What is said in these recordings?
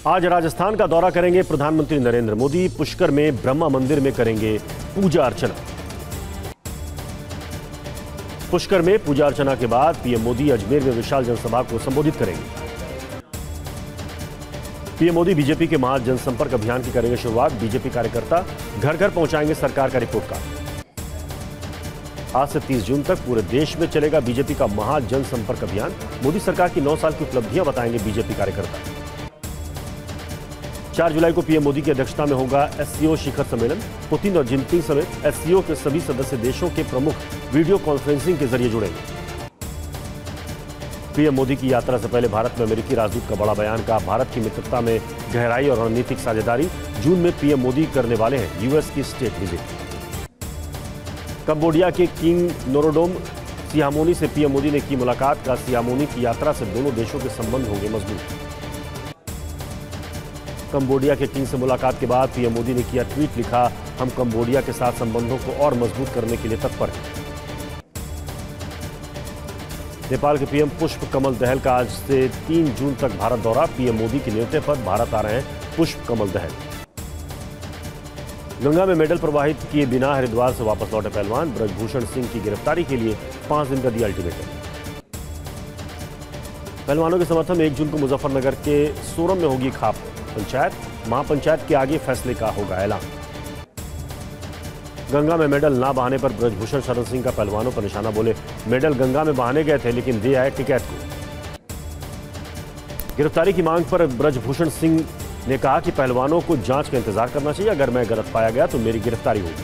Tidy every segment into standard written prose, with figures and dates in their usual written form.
आज राजस्थान का दौरा करेंगे प्रधानमंत्री नरेंद्र मोदी। पुष्कर में ब्रह्मा मंदिर में करेंगे पूजा अर्चना। पुष्कर में पूजा अर्चना के बाद पीएम मोदी अजमेर में विशाल जनसभा को संबोधित करेंगे। पीएम मोदी बीजेपी के महा जनसंपर्क अभियान की करेंगे शुरुआत। बीजेपी कार्यकर्ता घर घर पहुंचाएंगे सरकार का रिपोर्ट कार्ड। आज से 30 जून तक पूरे देश में चलेगा बीजेपी का महा जनसंपर्क अभियान। मोदी सरकार की 9 साल की उपलब्धियां बताएंगे बीजेपी कार्यकर्ता। 4 जुलाई को पीएम मोदी की अध्यक्षता में होगा एससीओ शिखर सम्मेलन। पुतिन और जिनपिंग समेत एससीओ के सभी सदस्य देशों के प्रमुख वीडियो कॉन्फ्रेंसिंग के जरिए जुड़ेंगे। पीएम मोदी की यात्रा से पहले भारत में अमेरिकी राजदूत का बड़ा बयान। कहा, भारत की मित्रता में गहराई और रणनीतिक साझेदारी। जून में पीएम मोदी करने वाले हैं यूएस की स्टेट विजिट। कंबोडिया के किंग नोरोडोम सिहामोनी से पीएम मोदी ने की मुलाकात। का सिहामोनी की यात्रा से दोनों देशों के संबंध होंगे मजबूत। कंबोडिया के किंग से मुलाकात के बाद पीएम मोदी ने किया ट्वीट। लिखा, हम कंबोडिया के साथ संबंधों को और मजबूत करने के लिए तत्पर हैं। नेपाल के पीएम पुष्प कमल दहल का आज से 3 जून तक भारत दौरा। पीएम मोदी के न्योते पर भारत आ रहे हैं पुष्प कमल दहल। गंगा में मेडल प्रवाहित किए बिना हरिद्वार से वापस लौटे पहलवान। ब्रजभूषण सिंह की गिरफ्तारी के लिए 5 दिन का दिया अल्टीमेटम। पहलवानों के समर्थन में 1 जून को मुजफ्फरनगर के सोरम में होगी खाप पंचायत। महापंचायत के आगे फैसले का होगा ऐलान। गंगा में मेडल ना बहाने पर ब्रजभूषण शरण सिंह का पहलवानों पर निशाना। बोले, मेडल गंगा में बहाने गए थे लेकिन दे आए टिकैत को। गिरफ्तारी की मांग पर ब्रजभूषण सिंह ने कहा कि पहलवानों को जांच का इंतजार करना चाहिए। अगर मैं गलत पाया गया तो मेरी गिरफ्तारी होगी।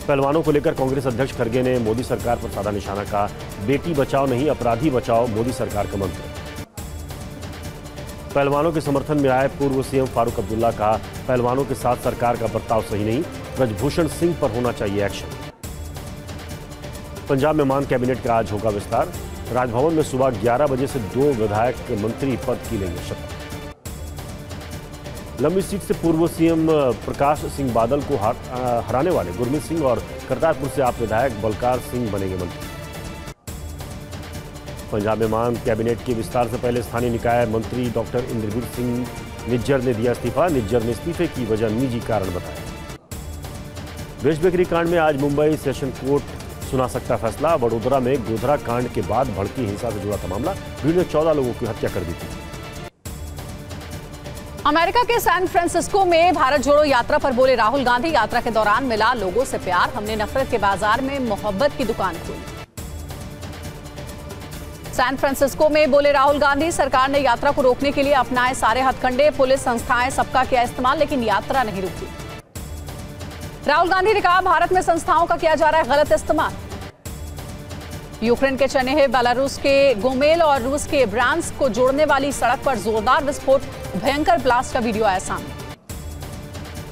पहलवानों को लेकर कांग्रेस अध्यक्ष खड़गे ने मोदी सरकार पर साधा निशाना। कहा, बेटी बचाओ नहीं अपराधी बचाओ मोदी सरकार का मंत्र। पहलवानों के समर्थन में आए पूर्व सीएम फारूक अब्दुल्ला। कहा, पहलवानों के साथ सरकार का बर्ताव सही नहीं। ब्रजभूषण सिंह पर होना चाहिए एक्शन। पंजाब में मान कैबिनेट का आज होगा विस्तार। राजभवन में सुबह 11 बजे से 2 विधायक मंत्री पद की लेंगे शपथ। लंबी सीट से पूर्व सीएम प्रकाश सिंह बादल को हराने वाले गुरमीत सिंह और करतारपुर से आप विधायक बलकार सिंह बनेंगे मंत्री। पंजाब में मान कैबिनेट के विस्तार से पहले स्थानीय निकाय मंत्री डॉक्टर इंद्रवीर सिंह निज्जर ने दिया इस्तीफा। निज्जर ने इस्तीफे की वजह निजी कारण बताया। वेस्ट बेकरी कांड में आज मुंबई सेशन कोर्ट सुना सकता फैसला। वडोदरा में गोधरा कांड के बाद भड़की हिंसा से जुड़ा था मामला। भीड़ ने 14 लोगों की हत्या कर दी थी। अमेरिका के सैन फ्रांसिस्को में भारत जोड़ो यात्रा पर बोले राहुल गांधी। यात्रा के दौरान मिला लोगों से प्यार। हमने नफरत के बाजार में मोहब्बत की दुकान खोली। सैन फ्रांसिस्को में बोले राहुल गांधी। सरकार ने यात्रा को रोकने के लिए अपनाए सारे हथकंडे। पुलिस संस्थाएं सबका किया इस्तेमाल लेकिन यात्रा नहीं रुकी। राहुल गांधी ने कहा, भारत में संस्थाओं का किया जा रहा है गलत इस्तेमाल। यूक्रेन के चनेहे बेलारूस के गोमेल और रूस के ब्रांड्स को जोड़ने वाली सड़क पर जोरदार विस्फोट। भयंकर ब्लास्ट का वीडियो आया सामने।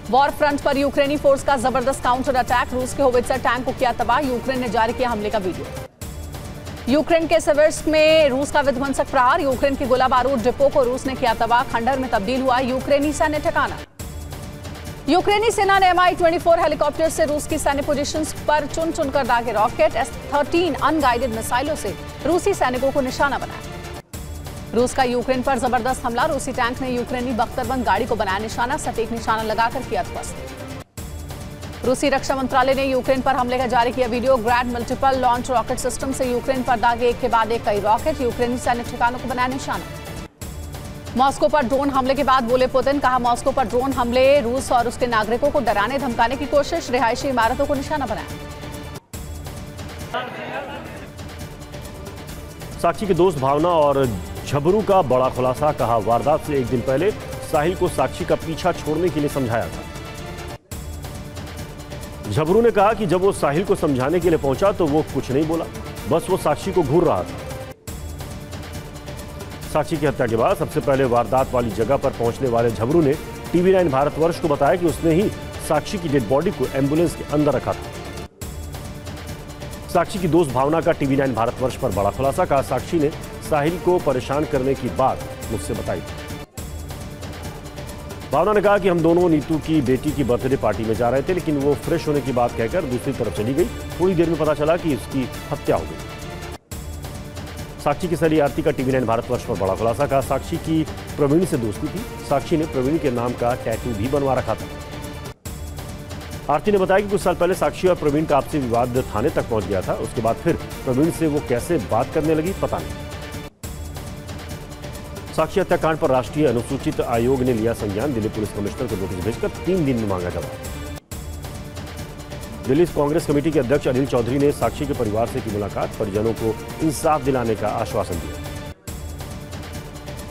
वॉर फ्रंट पर यूक्रेनी फोर्स का जबरदस्त काउंटर अटैक। रूस के होवित्जर टैंक को किया तबाह। यूक्रेन ने जारी किया हमले का वीडियो। यूक्रेन के सिवर्स्क में रूस का विध्वंसक प्रहार। यूक्रेन की गोला बारूद डिपो को रूस ने किया तबाह। खंडहर में तब्दील हुआ यूक्रेनी सैन्य ठिकाना। यूक्रेनी सेना ने Mi-24 हेलीकॉप्टर से रूस की सैन्य पोजीशंस पर चुन चुनकर दागे रॉकेट। S-13 अनगाइडेड मिसाइलों से रूसी सैनिकों को निशाना बनाया। रूस का यूक्रेन पर जबरदस्त हमला। रूसी टैंक ने यूक्रेनी बख्तरबंद गाड़ी को बनाया निशाना। सटीक निशाना लगाकर किया ध्वस्त। रूसी रक्षा मंत्रालय ने यूक्रेन पर हमले का जारी किया video. Grad multiple launch rocket system से यूक्रेन पर दागे एक के बाद एक कई रॉकेट। यूक्रेनी सैन्य ठिकानों को बनाया निशाना। मॉस्को पर ड्रोन हमले के बाद बोले पुतिन। कहा, मॉस्को पर ड्रोन हमले रूस और उसके नागरिकों को डराने धमकाने की कोशिश। रिहायशी इमारतों को निशाना बनाया। साक्षी के दोस्त भावना और झबरू का बड़ा खुलासा। कहा, वारदात से 1 दिन पहले साहिल को साक्षी का पीछा छोड़ने के लिए समझाया था। झबरू ने कहा कि जब वो साहिल को समझाने के लिए पहुंचा तो वो कुछ नहीं बोला, बस वो साक्षी को घूर रहा था। साक्षी की हत्या के बाद सबसे पहले वारदात वाली जगह पर पहुंचने वाले झबरू ने TV9 भारतवर्ष को बताया कि उसने ही साक्षी की डेड बॉडी को एम्बुलेंस के अंदर रखा था। साक्षी की दोस्त भावना का TV9 भारतवर्ष पर बड़ा खुलासा। कहा, साक्षी ने साहिल को परेशान करने की बात मुझसे बताई थी। भावना ने कहा कि हम दोनों नीतू की बेटी की बर्थडे पार्टी में जा रहे थे लेकिन वो फ्रेश होने की बात कहकर दूसरी तरफ चली गई। थोड़ी देर में पता चला कि उसकी हत्या हो गई। साक्षी की सहेली आरती का टीवी 9 भारतवर्ष पर बड़ा खुलासा। कहा साक्षी की प्रवीण से दोस्ती थी। साक्षी ने प्रवीण के नाम का टैटू भी बनवा रखा था। आरती ने बताया कि कुछ साल पहले साक्षी और प्रवीण का आपसी विवाद थाने तक पहुंच गया था। उसके बाद फिर प्रवीण से वो कैसे बात करने लगी पता नहीं। साक्षी हत्याकांड पर राष्ट्रीय अनुसूचित आयोग ने लिया संज्ञान। दिल्ली पुलिस कमिश्नर को नोटिस भेजकर 3 दिन में मांगा जवाब। दिल्ली कांग्रेस कमेटी के अध्यक्ष अनिल चौधरी ने साक्षी के परिवार से की मुलाकात। परिजनों को इंसाफ दिलाने का आश्वासन दिया।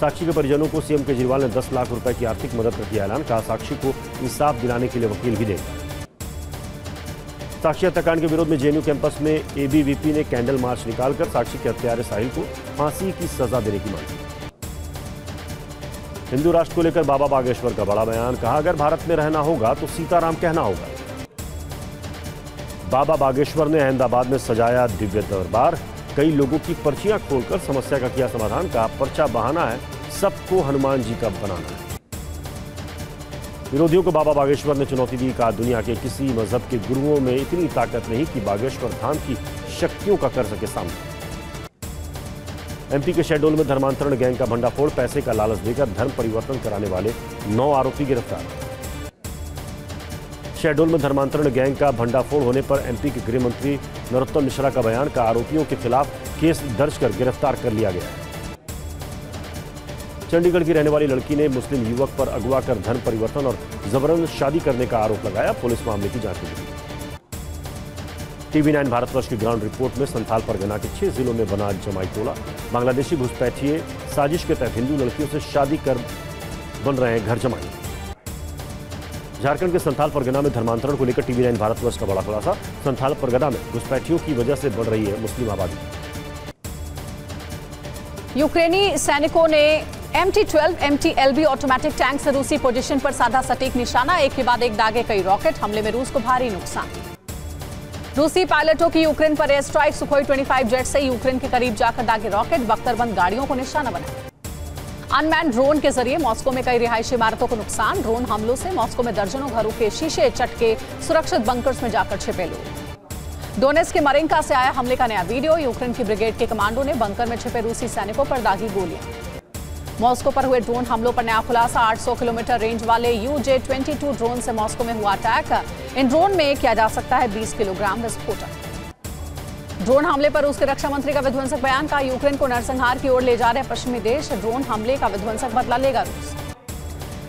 साक्षी के परिजनों को सीएम केजरीवाल ने 10 लाख रुपए की आर्थिक मदद का किया ऐलान। कहा साक्षी को इंसाफ दिलाने के लिए वकील भी देंगे। साक्षी हत्याकांड के विरोध में जेएनयू कैंपस में एबीवीपी ने कैंडल मार्च निकालकर साक्षी के हत्यारे साहिल को फांसी की सजा देने की मांग की। हिंदू राष्ट्र को लेकर बाबा बागेश्वर का बड़ा बयान। कहा अगर भारत में रहना होगा तो सीताराम कहना होगा। बाबा बागेश्वर ने अहमदाबाद में सजाया दिव्य दरबार। कई लोगों की पर्चियां खोलकर समस्या का किया समाधान। कहा पर्चा बहाना है, सबको हनुमान जी का बनाना है। विरोधियों को बाबा बागेश्वर ने चुनौती दी। कहा दुनिया के किसी मजहब के गुरुओं में इतनी ताकत नहीं कि बागेश्वर धाम की शक्तियों का कर सके सामना। एमपी के शहडोल में धर्मांतरण गैंग का भंडाफोड़। पैसे का लालच देकर धर्म परिवर्तन कराने वाले 9 आरोपी गिरफ्तार। शहडोल में धर्मांतरण गैंग का भंडाफोड़ होने पर एमपी के गृह मंत्री नरोत्तम मिश्रा का बयान। का आरोपियों के खिलाफ केस दर्ज कर गिरफ्तार कर लिया गया है। चंडीगढ़ की रहने वाली लड़की ने मुस्लिम युवक पर अगवा कर धर्म परिवर्तन और जबरन शादी करने का आरोप लगाया। पुलिस मामले की जांच में जुटी। टीवी 9 भारतवर्ष की ग्राउंड रिपोर्ट में संथाल परगना के 6 जिलों में बना जमाई टोला। बांग्लादेशी घुसपैठिए साजिश के तहत हिंदू लड़कियों से शादी कर बन रहे हैं घर जमाई। झारखंड के संथाल परगना में धर्मांतरण को लेकर टीवी 9 भारतवर्ष का बड़ा खुलासा। संथाल परगना में घुसपैठियों की वजह से बढ़ रही है मुस्लिम आबादी। यूक्रेनी सैनिकों ने MT-12 MT-LB ऑटोमेटिक टैंक से रूसी पोजीशन पर साधा सटीक निशाना। एक के बाद एक दागे कई रॉकेट। हमले में रूस को भारी नुकसान। रूसी पायलटों की यूक्रेन पर एयर स्ट्राइक। सुखोई 25 जेट से यूक्रेन के करीब जाकर दागे रॉकेट। बख्तरबंद गाड़ियों को निशाना बनाया। अनमैन ड्रोन के जरिए मॉस्को में कई रिहायशी इमारतों को नुकसान। ड्रोन हमलों से मॉस्को में दर्जनों घरों के शीशे चटके। सुरक्षित बंकर्स में जाकर छिपे लोग। डोनेट्स्क के मरिंका से आया हमले का नया वीडियो। यूक्रेन की ब्रिगेड के कमांडो ने बंकर में छिपे रूसी सैनिकों पर दागी गोलियां। मॉस्को पर हुए ड्रोन हमलों पर नया खुलासा। 800 किलोमीटर रेंज वाले UJ-22 ड्रोन से मॉस्को में हुआ अटैक। इन ड्रोन में किया जा सकता है 20 किलोग्राम विस्फोटक। ड्रोन हमले पर रूस के रक्षा मंत्री का विध्वंसक बयान। का यूक्रेन को नरसंहार की ओर ले जा रहे पश्चिमी देश। ड्रोन हमले का विध्वंसक बदला लेगा रूस।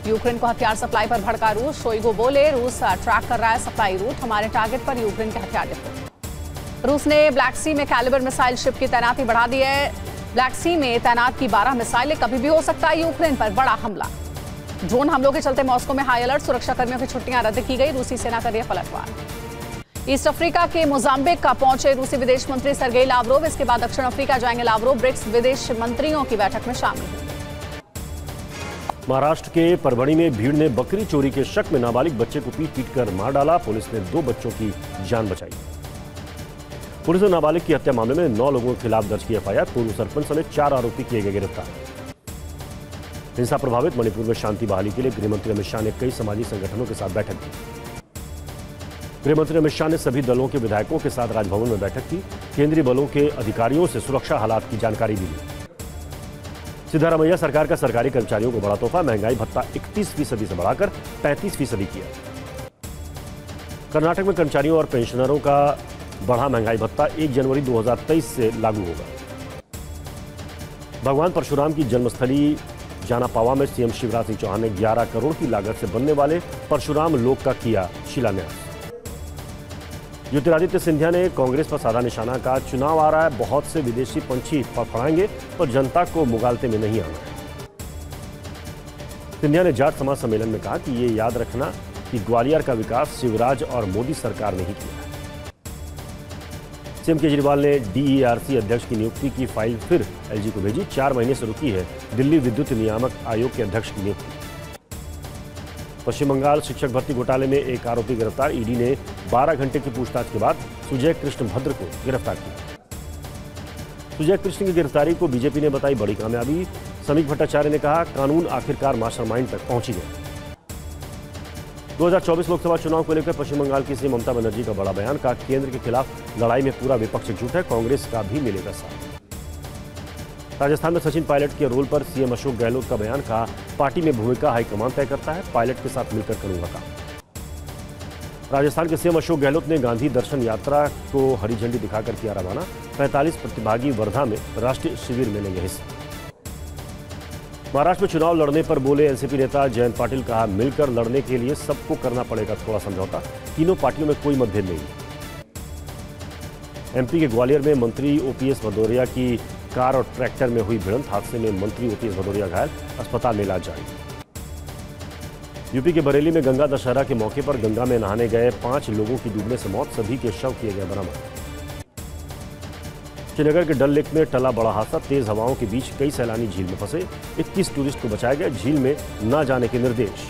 यूक्रेन को हथियार सप्लाई पर भड़का रूस। शोइगु बोले रूस ट्रैक कर रहा है सप्लाई रूट। हमारे टारगेट पर यूक्रेन के हथियार डिपो। रूस ने ब्लैक सी में कैलिबर मिसाइल शिप की तैनाती बढ़ा दी है। ब्लैक सी में तैनात की 12 मिसाइलें। कभी भी हो सकता है यूक्रेन पर बड़ा हमला। ड्रोन हमलों के चलते मॉस्को में हाई अलर्ट। सुरक्षा कर्मियों की छुट्टियां रद्द की गई। रूसी सेना कर रही है पलटवार। ईस्ट अफ्रीका के मोजाम्बिक का पहुंचे रूसी विदेश मंत्री सर्गेई लावरोव। इसके बाद दक्षिण अफ्रीका जाएंगे लावरोव। ब्रिक्स विदेश मंत्रियों की बैठक में शामिल होंगे। महाराष्ट्र के परभणी में भीड़ ने बकरी चोरी के शक में नाबालिग बच्चे को पीट कर मार डाला। पुलिस ने 2 बच्चों की जान बचाई। पुलिस ने नाबालिग की हत्या मामले में 9 लोगों के खिलाफ दर्ज की एफआईआर। पूर्व सरपंच समेत 4 आरोपी किए गए गिरफ्तार। हिंसा प्रभावित मणिपुर में शांति बहाली के लिए गृहमंत्री अमित शाह ने कई समाजी संगठनों के साथ बैठक की। गृहमंत्री अमित शाह ने सभी दलों के विधायकों के साथ राजभवन में बैठक की। केंद्रीय बलों के अधिकारियों से सुरक्षा हालात की जानकारी भी ली। सिद्धारमैया सरकार का सरकारी कर्मचारियों को बड़ा तोहफा। महंगाई भत्ता 31% से बढ़ाकर 35% किया। कर्नाटक में कर्मचारियों और पेंशनरों का बढ़ा महंगाई भत्ता 1 जनवरी 2023 से लागू होगा। भगवान परशुराम की जन्मस्थली जानापावा में सीएम शिवराज सिंह चौहान ने 11 करोड़ की लागत से बनने वाले परशुराम लोक का किया शिलान्यास। ज्योतिरादित्य सिंधिया ने कांग्रेस पर साधा निशाना। का चुनाव आ रहा है, बहुत से विदेशी पंछी फड़फड़ाएंगे पर जनता को मुगालते में नहीं आना है। सिंधिया ने जाट समाज सम्मेलन में कहा कि ये याद रखना कि ग्वालियर का विकास शिवराज और मोदी सरकार ने ही किया है। सीएम केजरीवाल ने DERC अध्यक्ष की नियुक्ति की फाइल फिर LG को भेजी। 4 महीने से रुकी है दिल्ली विद्युत नियामक आयोग के अध्यक्ष की नियुक्ति। पश्चिम बंगाल शिक्षक भर्ती घोटाले में एक आरोपी गिरफ्तार। ईडी ने 12 घंटे की पूछताछ के बाद सुजय कृष्ण भद्र को गिरफ्तार किया। सुजय कृष्ण की गिरफ्तारी को बीजेपी ने बताई बड़ी कामयाबी। समीक भट्टाचार्य ने कहा कानून आखिरकार मास्टरमाइंड तक पहुंची गया। 2024 लोकसभा चुनाव को लेकर पश्चिम बंगाल की सीएम ममता बनर्जी का बड़ा बयान। का केंद्र के खिलाफ लड़ाई में पूरा विपक्ष एकजुट है, कांग्रेस का भी मिलेगा साथ। राजस्थान में सचिन पायलट के रोल पर सीएम अशोक गहलोत का बयान, कहा पार्टी में भूमिका हाईकमान तय करता है, पायलट के साथ मिलकर करूंगा काम। राजस्थान के सीएम अशोक गहलोत ने गांधी दर्शन यात्रा को हरी झंडी दिखाकर किया रवाना। 45 प्रतिभागी वर्धा में राष्ट्रीय शिविर में लेंगे हिस्सा। महाराष्ट्र में चुनाव लड़ने पर बोले एनसीपी नेता जयंत पाटिल, कहा मिलकर लड़ने के लिए सबको करना पड़ेगा थोड़ा समझौता, तीनों पार्टियों में कोई मतभेद नहीं। एमपी के ग्वालियर में मंत्री ओपीएस भदौरिया की कार और ट्रैक्टर में हुई भिड़ंत, हादसे में मंत्री ओपीएस भदौरिया घायल, अस्पताल में इलाज जारी। यूपी के बरेली में गंगा दशहरा के मौके पर गंगा में नहाने गए 5 लोगों की डूबने से मौत, सभी के शव किए गए बरामद। श्रीनगर के डल लेक में टला बड़ा हादसा, तेज हवाओं के बीच कई सैलानी झील में फंसे, 21 टूरिस्ट को बचाया गया, झील में न जाने के निर्देश।